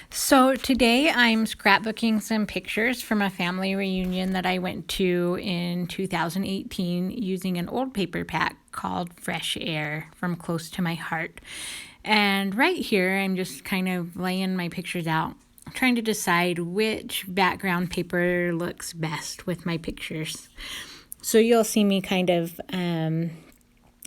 So today I'm scrapbooking some pictures from a family reunion that I went to in 2018 using an old paper pack called Fresh Air from Close to My Heart. And right here, I'm just kind of laying my pictures out, trying to decide which background paper looks best with my pictures. So you'll see me kind of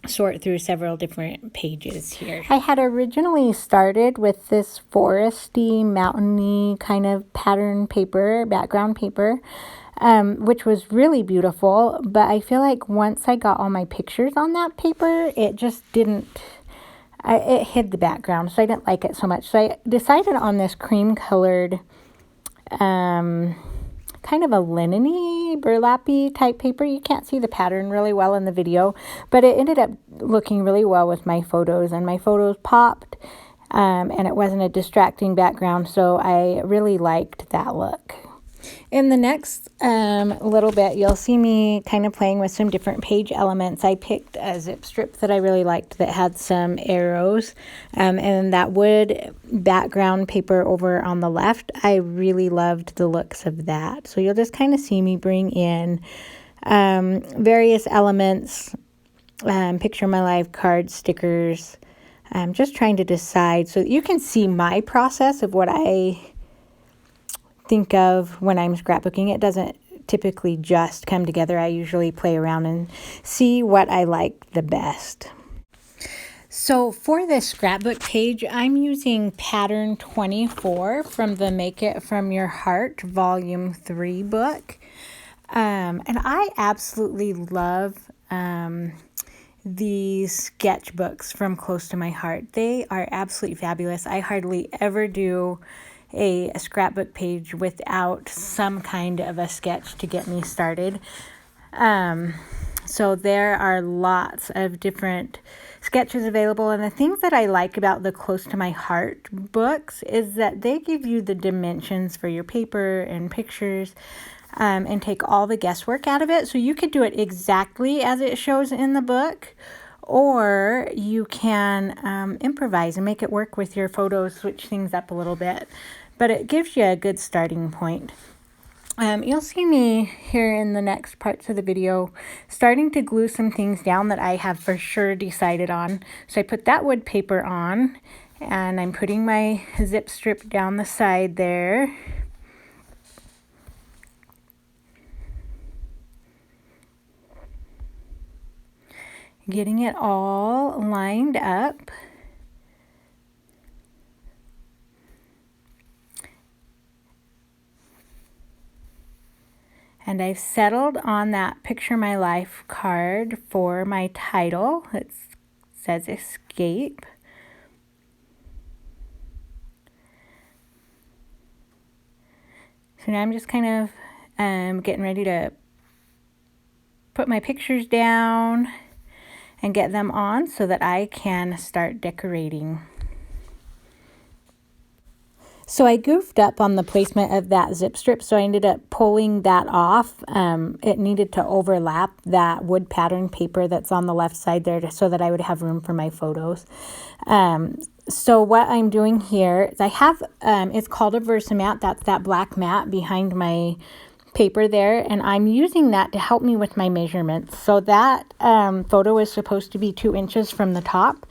sort through several different pages here. I had originally started with this foresty, mountainy kind of pattern paper, background paper, which was really beautiful. But I feel like once I got all my pictures on that paper, it just didn't, it hid the background, so I didn't like it so much. So I decided on this cream colored, kind of a linen-y, burlappy type paper. You can't see the pattern really well in the video, but it ended up looking really well with my photos, and my photos popped, and it wasn't a distracting background, so I really liked that look. In the next little bit, you'll see me kind of playing with some different page elements. I picked a zip strip that I really liked that had some arrows, and that wood background paper over on the left, I really loved the looks of that. So you'll just kind of see me bring in various elements, picture my life cards, stickers. I'm just trying to decide so that you can see my process of what I think of when I'm scrapbooking. It doesn't typically just come together. I usually play around and see what I like the best. So for this scrapbook page, I'm using pattern 24 from the Make It From Your Heart Volume 3 book. And I absolutely love these sketchbooks from Close to My Heart. They are absolutely fabulous. I hardly ever do a scrapbook page without some kind of a sketch to get me started. So there are lots of different sketches available, and the things that I like about the Close to My Heart books is that they give you the dimensions for your paper and pictures, and take all the guesswork out of it. So you could do it exactly as it shows in the book, or you can improvise and make it work with your photos, switch things up a little bit. But it gives you a good starting point. You'll see me here in the next parts of the video starting to glue some things down that I have for sure decided on. So I put that wood paper on, and I'm putting my zip strip down the side there. Getting it all lined up. And I've settled on that Picture My Life card for my title. It says Escape. So now I'm just kind of getting ready to put my pictures down and get them on so that I can start decorating. So I goofed up on the placement of that zip strip, so I ended up pulling that off. It needed to overlap that wood pattern paper that's on the left side there so that I would have room for my photos. So what I'm doing here is I have, it's called a Versamat. That's that black mat behind my paper there, and I'm using that to help me with my measurements. So that photo is supposed to be 2 inches from the top.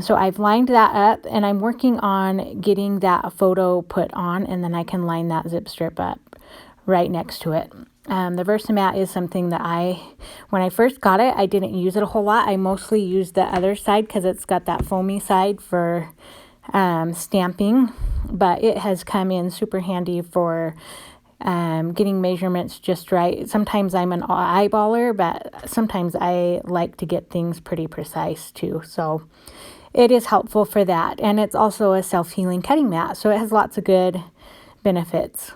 So I've lined that up, and I'm working on getting that photo put on, and then I can line that zip strip up right next to it. The Versamat is something that when I first got it, I didn't use it a whole lot. I mostly used the other side because it's got that foamy side for stamping, but it has come in super handy for getting measurements just right. Sometimes I'm an eyeballer, but sometimes I like to get things pretty precise too. So it is helpful for that. And it's also a self-healing cutting mat, so it has lots of good benefits.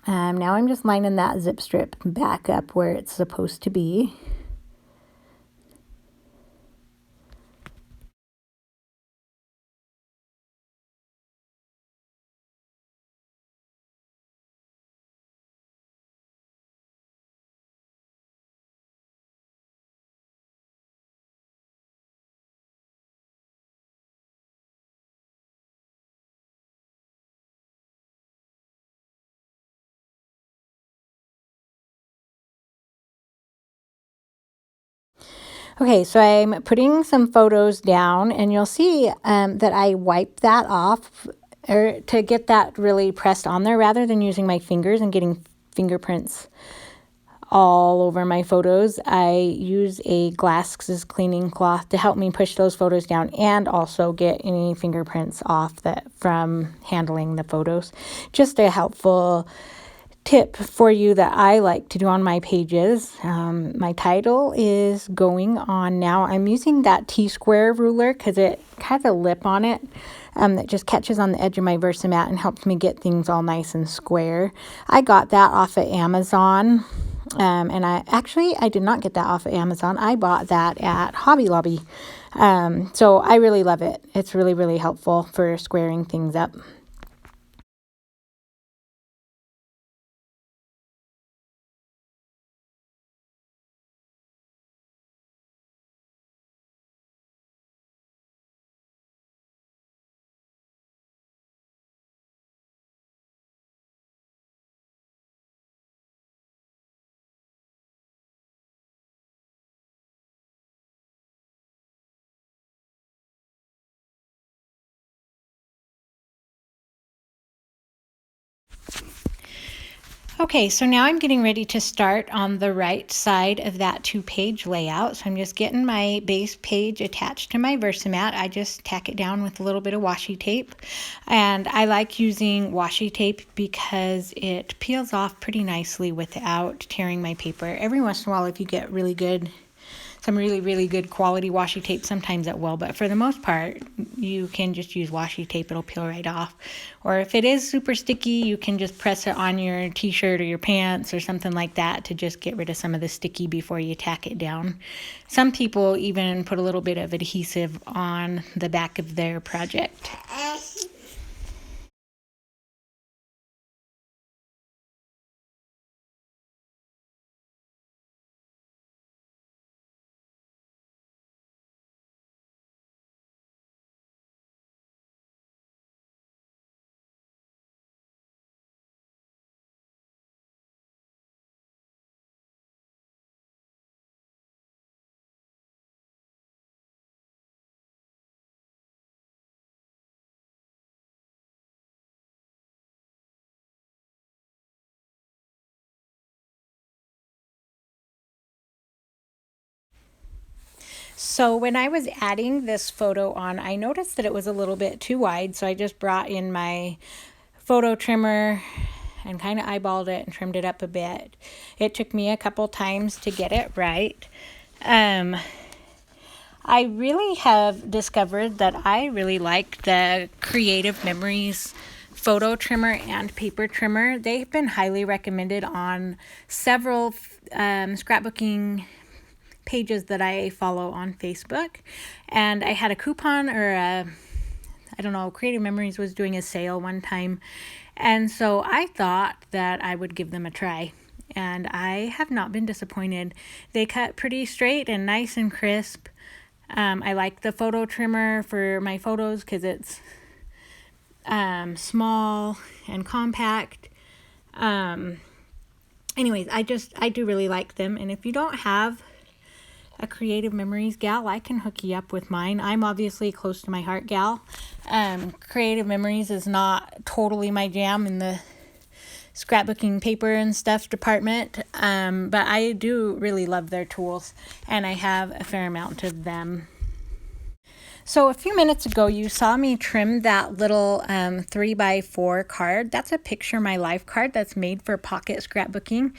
Now I'm just lining that zip strip back up where it's supposed to be. Okay, so I'm putting some photos down, and you'll see that I wipe that off or to get that really pressed on there rather than using my fingers and getting fingerprints all over my photos. I use a glasses cleaning cloth to help me push those photos down and also get any fingerprints off that from handling the photos. Just a helpful tip for you that I like to do on my pages. My title is going on now. I'm using that T-square ruler because it has a lip on it that just catches on the edge of my Versamat and helps me get things all nice and square. I got that off of Amazon. And I did not get that off of Amazon. I bought that at Hobby Lobby. So I really love it. It's really, really helpful for squaring things up. Okay, so now I'm getting ready to start on the right side of that 2-page layout. So I'm just getting my base page attached to my Versamat. I just tack it down with a little bit of washi tape. And I like using washi tape because it peels off pretty nicely without tearing my paper. Every once in a while, if you get some really good quality washi tape, sometimes it will, but for the most part you can just use washi tape. It'll peel right off. Or if it is super sticky, you can just press it on your t-shirt or your pants or something like that to just get rid of some of the sticky before you tack it down. Some people even put a little bit of adhesive on the back of their project. So when I was adding this photo on, I noticed that it was a little bit too wide, so I just brought in my photo trimmer and kind of eyeballed it and trimmed it up a bit. It took me a couple times to get it right. I really have discovered that I really like the Creative Memories photo trimmer and paper trimmer. They've been highly recommended on several scrapbooking pages that I follow on Facebook. And I had a coupon or Creative Memories was doing a sale one time. And so I thought that I would give them a try. And I have not been disappointed. They cut pretty straight and nice and crisp. I like the photo trimmer for my photos because it's small and compact. Anyways, I do really like them. And if you don't have a Creative Memories gal, I can hook you up with mine. I'm obviously close to my heart gal. Creative Memories is not totally my jam in the scrapbooking paper and stuff department, but I do really love their tools, and I have a fair amount of them. So a few minutes ago, you saw me trim that little 3x4 card. That's a Picture My Life card that's made for pocket scrapbooking.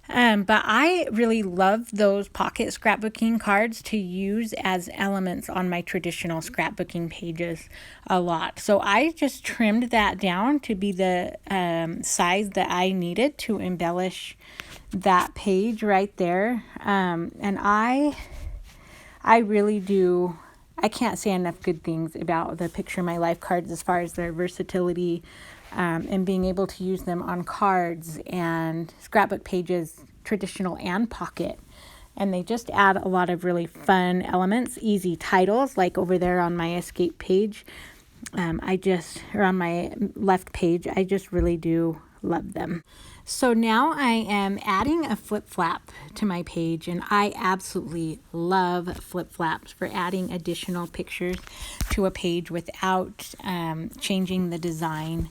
But I really love those pocket scrapbooking cards to use as elements on my traditional scrapbooking pages a lot. So I just trimmed that down to be the size that I needed to embellish that page right there. And I really do. I can't say enough good things about the Picture My Life cards as far as their versatility and being able to use them on cards and scrapbook pages, traditional and pocket. And they just add a lot of really fun elements, easy titles, like over there on my escape page. Or on my left page, I just really do love them. So now I am adding a flip flap to my page, and I absolutely love flip flaps for adding additional pictures to a page without changing the design.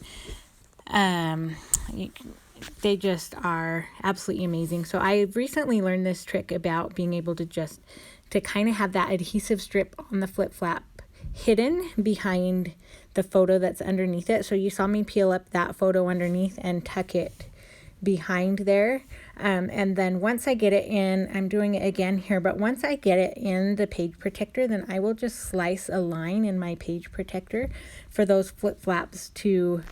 They just are absolutely amazing. So I recently learned this trick about being able to kind of have that adhesive strip on the flip flap hidden behind the photo that's underneath it. So you saw me peel up that photo underneath and tuck it behind there. And then once I get it in, I'm doing it again here, but once I get it in the page protector, then I will just slice a line in my page protector for those flip flaps to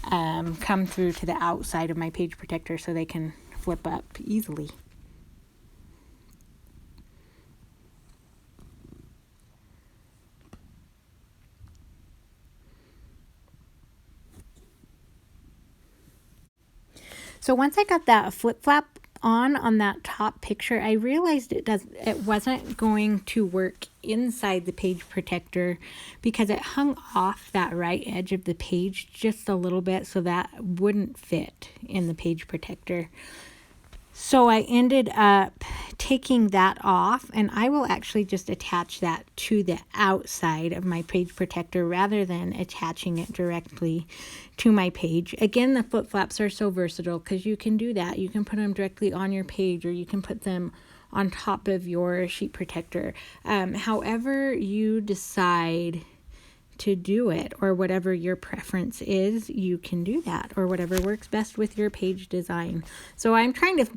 come through to the outside of my page protector so they can flip up easily. So once I got that flip flap on that top picture, I realized it wasn't going to work inside the page protector because it hung off that right edge of the page just a little bit, so that wouldn't fit in the page protector. So I ended up taking that off, and I will actually just attach that to the outside of my page protector rather than attaching it directly to my page. Again, the flip flaps are so versatile because you can do that. You can put them directly on your page, or you can put them on top of your sheet protector. However you decide to do it, or whatever your preference is, you can do that, or whatever works best with your page design. So I'm trying to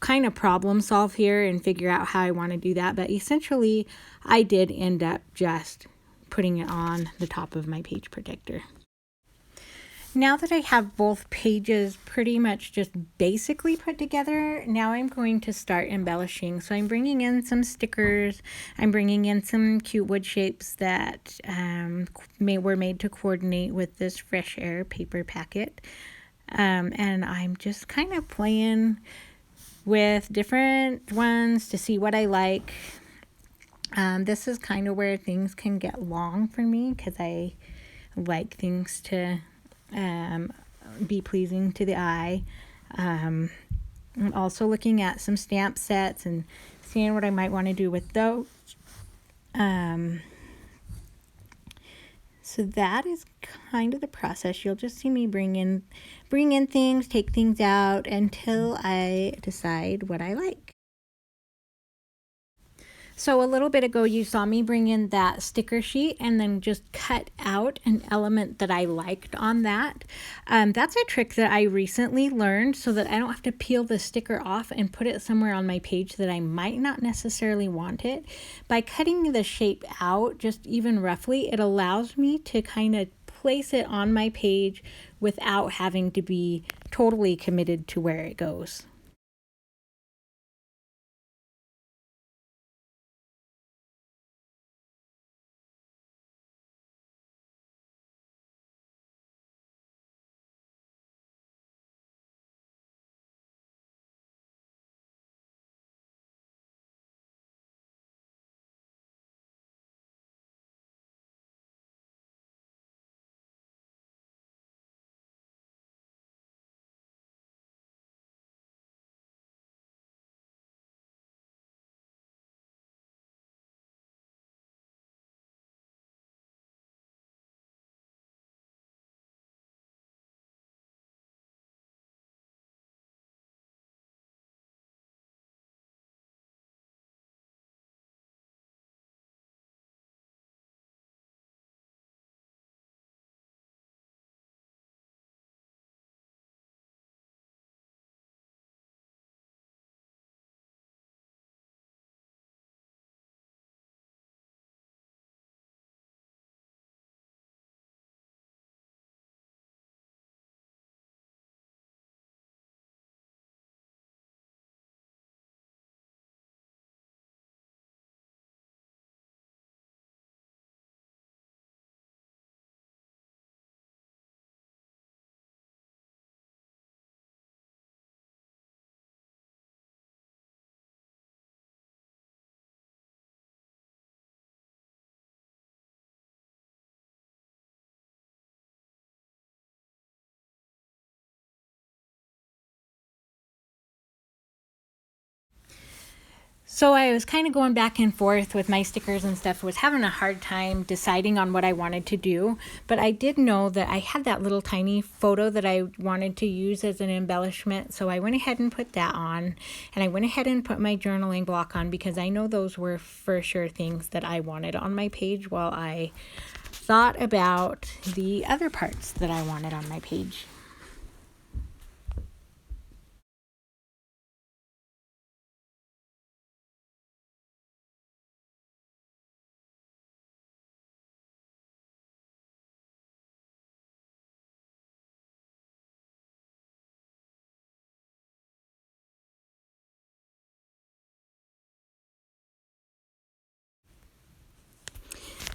kind of problem solve here and figure out how I want to do that, but essentially I did end up just putting it on the top of my page protector. Now that I have both pages pretty much just basically put together, now I'm going to start embellishing. So I'm bringing in some stickers. I'm bringing in some cute wood shapes that were made to coordinate with this Fresh Air paper packet. And I'm just kind of playing with different ones to see what I like. This is kind of where things can get long for me because I like things to be pleasing to the eye. I'm also looking at some stamp sets and seeing what I might want to do with those. So that is kind of the process. You'll just see me bring in things, take things out until I decide what I like. So a little bit ago, you saw me bring in that sticker sheet and then just cut out an element that I liked on that. That's a trick that I recently learned so that I don't have to peel the sticker off and put it somewhere on my page that I might not necessarily want it. By cutting the shape out, just even roughly, it allows me to kind of place it on my page without having to be totally committed to where it goes. So I was kind of going back and forth with my stickers and stuff, was having a hard time deciding on what I wanted to do, but I did know that I had that little tiny photo that I wanted to use as an embellishment, so I went ahead and put that on, and I went ahead and put my journaling block on because I know those were for sure things that I wanted on my page while I thought about the other parts that I wanted on my page.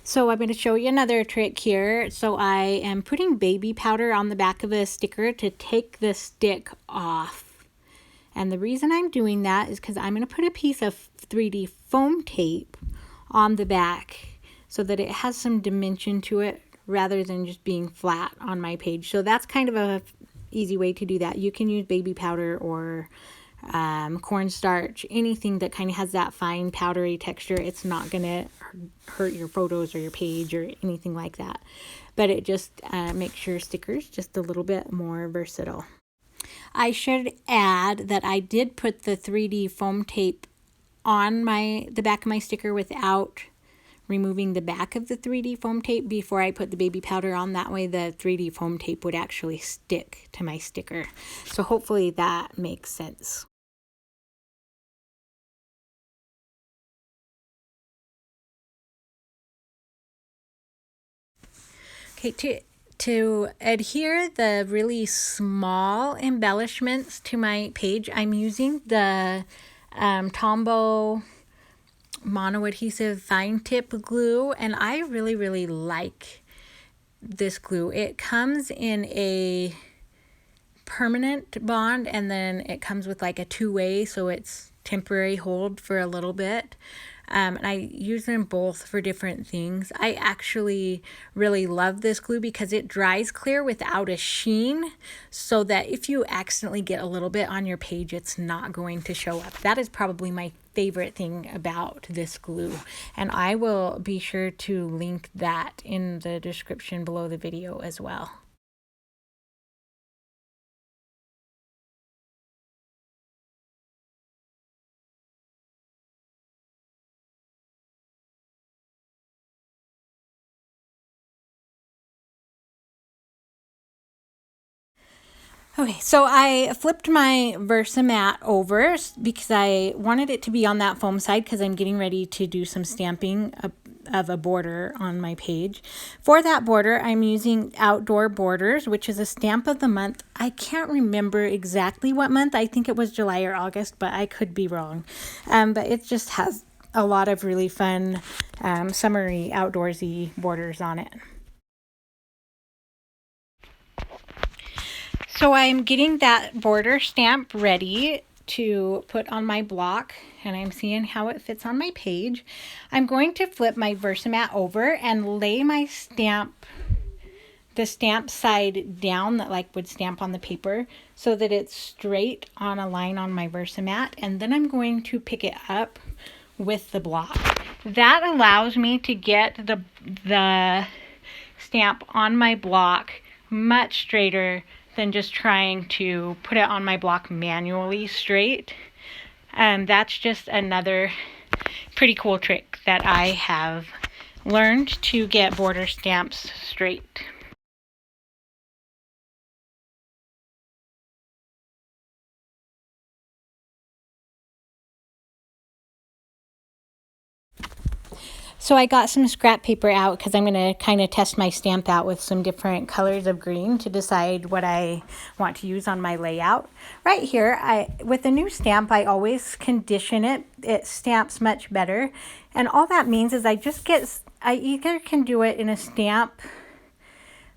So I'm going to show you another trick here. So I am putting baby powder on the back of a sticker to take the stick off. And the reason I'm doing that is because I'm going to put a piece of 3D foam tape on the back so that it has some dimension to it rather than just being flat on my page. So that's kind of a easy way to do that. You can use baby powder or cornstarch, anything that kind of has that fine powdery texture. It's not going to hurt your photos or your page or anything like that, but it just makes your stickers just a little bit more versatile. I should add that I did put the 3D foam tape on the back of my sticker without removing the back of the 3D foam tape before I put the baby powder on. That way the 3D foam tape would actually stick to my sticker. So hopefully that makes sense. Okay, to adhere the really small embellishments to my page, I'm using the Tombow mono adhesive fine tip glue, and I really like this glue. It comes in a permanent bond, and then it comes with like a two-way, so it's temporary hold for a little bit. And I use them both for different things. I actually really love this glue because it dries clear without a sheen, so that if you accidentally get a little bit on your page, it's not going to show up. That is probably my favorite thing about this glue, and I will be sure to link that in the description below the video as well. Okay, so I flipped my Versamat over because I wanted it to be on that foam side because I'm getting ready to do some stamping of a border on my page. For that border, I'm using Outdoor Borders, which is a stamp of the month. I can't remember exactly what month. I think it was July or August, but I could be wrong. But it just has a lot of really fun summery outdoorsy borders on it. So I'm getting that border stamp ready to put on my block, and I'm seeing how it fits on my page. I'm going to flip my Versamat over and lay my stamp, the stamp side down that like would stamp on the paper, so that it's straight on a line on my Versamat, and then I'm going to pick it up with the block. That allows me to get the stamp on my block much straighter than just trying to put it on my block manually straight. That's just another pretty cool trick that I have learned to get border stamps straight. So I got some scrap paper out because I'm going to kind of test my stamp out with some different colors of green to decide what I want to use on my layout. Right here, with a new stamp, I always condition it. It stamps much better. And all that means is I either can do it in a stamp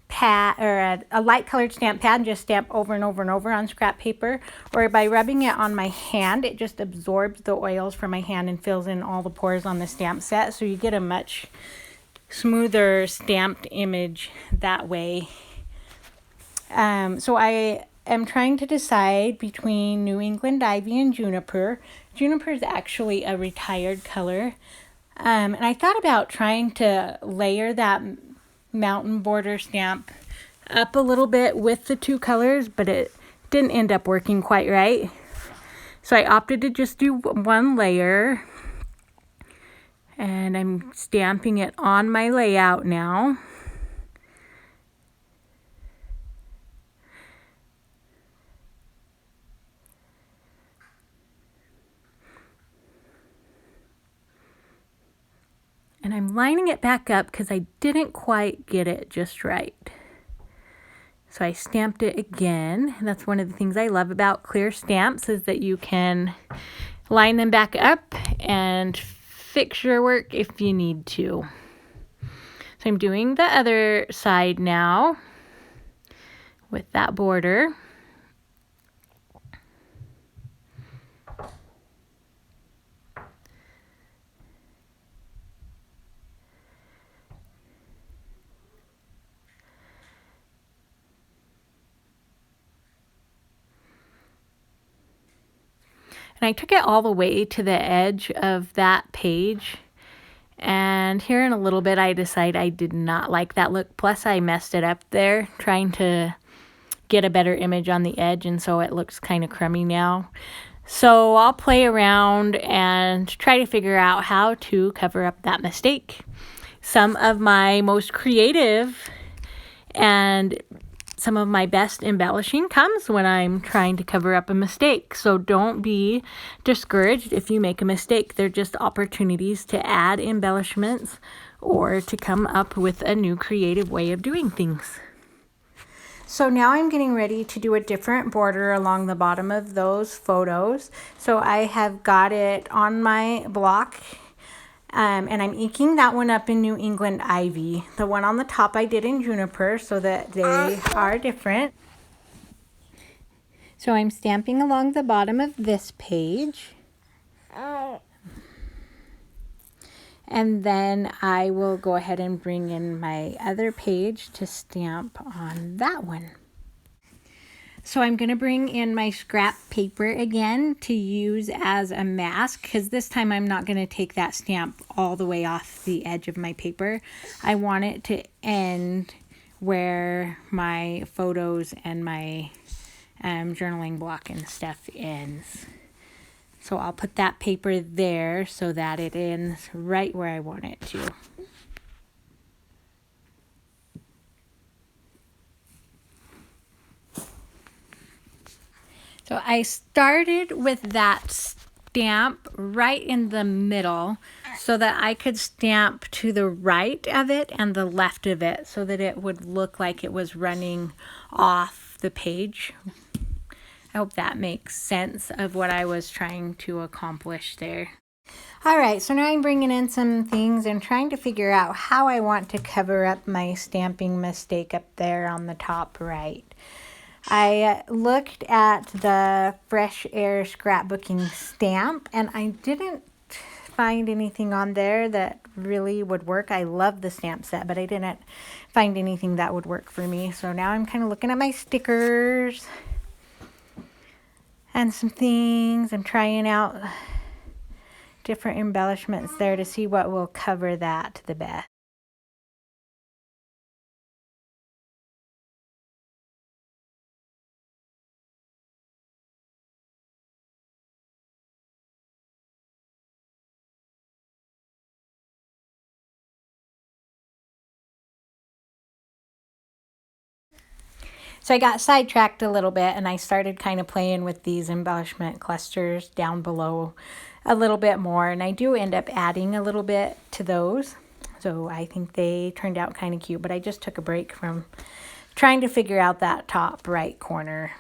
pad or a light colored stamp pad and just stamp over and over and over on scrap paper, or by rubbing it on my hand, it just absorbs the oils from my hand and fills in all the pores on the stamp set, so you get a much smoother stamped image that way. So I am trying to decide between New England ivy and juniper. Juniper is actually a retired color. And I thought about trying to layer that mountain border stamp up a little bit with the two colors, but it didn't end up working quite right. So I opted to just do one layer, and I'm stamping it on my layout now. And I'm lining it back up because I didn't quite get it just right. So I stamped it again. And that's one of the things I love about clear stamps, is that you can line them back up and fix your work if you need to. So I'm doing the other side now with that border. And I took it all the way to the edge of that page. And here in a little bit, I decide I did not like that look. Plus, I messed it up there trying to get a better image on the edge, and so it looks kind of crummy now. So I'll play around and try to figure out how to cover up that mistake. Some of my most creative and some of my best embellishing comes when I'm trying to cover up a mistake. So don't be discouraged if you make a mistake. They're just opportunities to add embellishments or to come up with a new creative way of doing things. So now I'm getting ready to do a different border along the bottom of those photos. So I have got it on my block. And I'm inking that one up in New England ivy. The one on the top I did in juniper, so that they are different. So I'm stamping along the bottom of this page. And then I will go ahead and bring in my other page to stamp on that one. So I'm going to bring in my scrap paper again to use as a mask, because this time I'm not going to take that stamp all the way off the edge of my paper. I want it to end where my photos and my journaling block and stuff ends. So I'll put that paper there so that it ends right where I want it to. So I started with that stamp right in the middle so that I could stamp to the right of it and the left of it so that it would look like it was running off the page. I hope that makes sense of what I was trying to accomplish there. All right, so now I'm bringing in some things and trying to figure out how I want to cover up my stamping mistake up there on the top right. I looked at the Fresh Air scrapbooking stamp, and I didn't find anything on there that really would work. I love the stamp set, but I didn't find anything that would work for me. So now I'm kind of looking at my stickers and some things. I'm trying out different embellishments there to see what will cover that the best. So I got sidetracked a little bit, and I started kind of playing with these embellishment clusters down below a little bit more, and I do end up adding a little bit to those. So I think they turned out kind of cute, but I just took a break from trying to figure out that top right corner.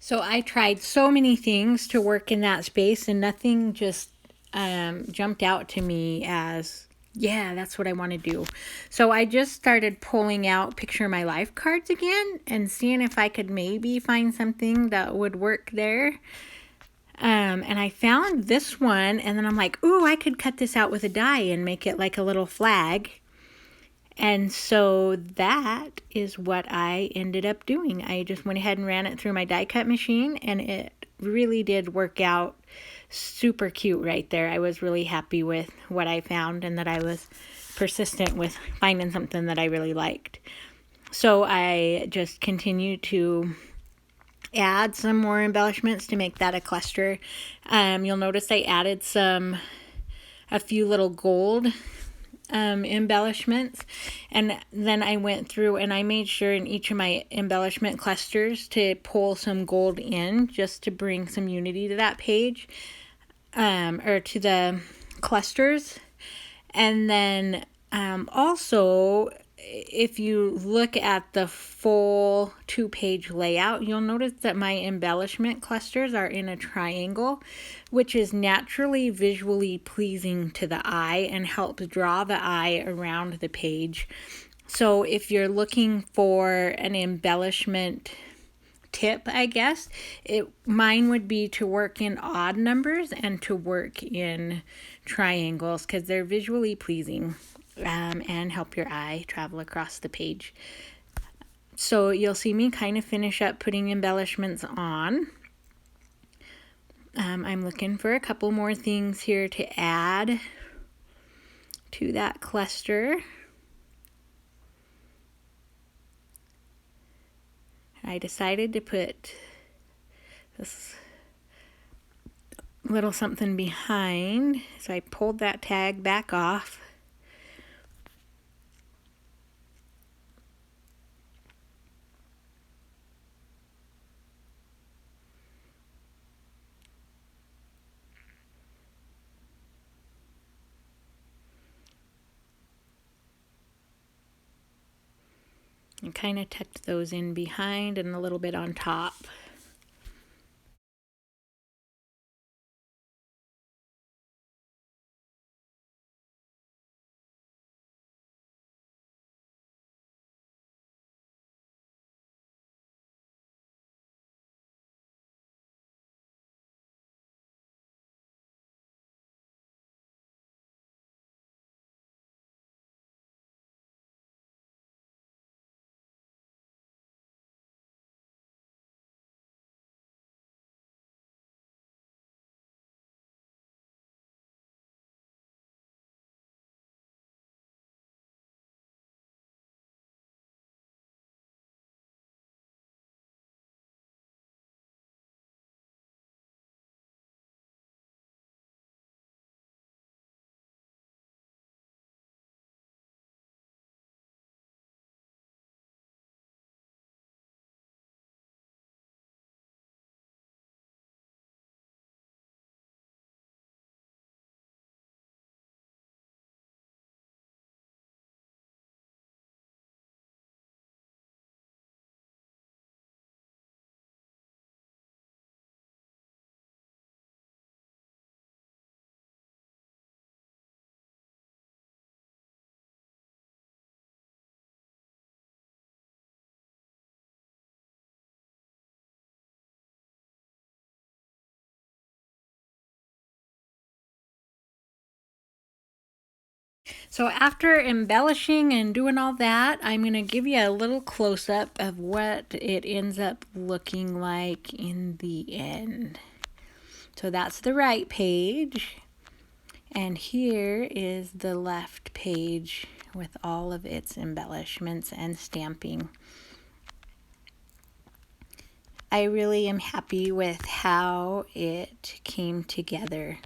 So I tried so many things to work in that space, and nothing just jumped out to me as, yeah, that's what I want to do. So I just started pulling out Picture My Life cards again and seeing if I could maybe find something that would work there. And I found this one, and then I'm like, ooh, I could cut this out with a die and make it like a little flag. And so that is what I ended up doing. I just went ahead and ran it through my die cut machine, and it really did work out super cute right there. I was really happy with what I found, and that I was persistent with finding something that I really liked. So I just continued to add some more embellishments to make that a cluster. You'll notice I added a few little gold embellishments, and then I went through and I made sure in each of my embellishment clusters to pull some gold in, just to bring some unity to that page, or to the clusters. And then also, if you look at the full 2-page layout, you'll notice that my embellishment clusters are in a triangle, which is naturally visually pleasing to the eye and helps draw the eye around the page. So if you're looking for an embellishment tip, I guess, mine would be to work in odd numbers and to work in triangles, because they're visually pleasing and help your eye travel across the page. So you'll see me kind of finish up putting embellishments on. I'm looking for a couple more things here to add to that cluster. I decided to put this little something behind, so I pulled that tag back off. And kind of tucked those in behind and a little bit on top. So after embellishing and doing all that, I'm going to give you a little close-up of what it ends up looking like in the end. So that's the right page, and here is the left page with all of its embellishments and stamping. I really am happy with how it came together.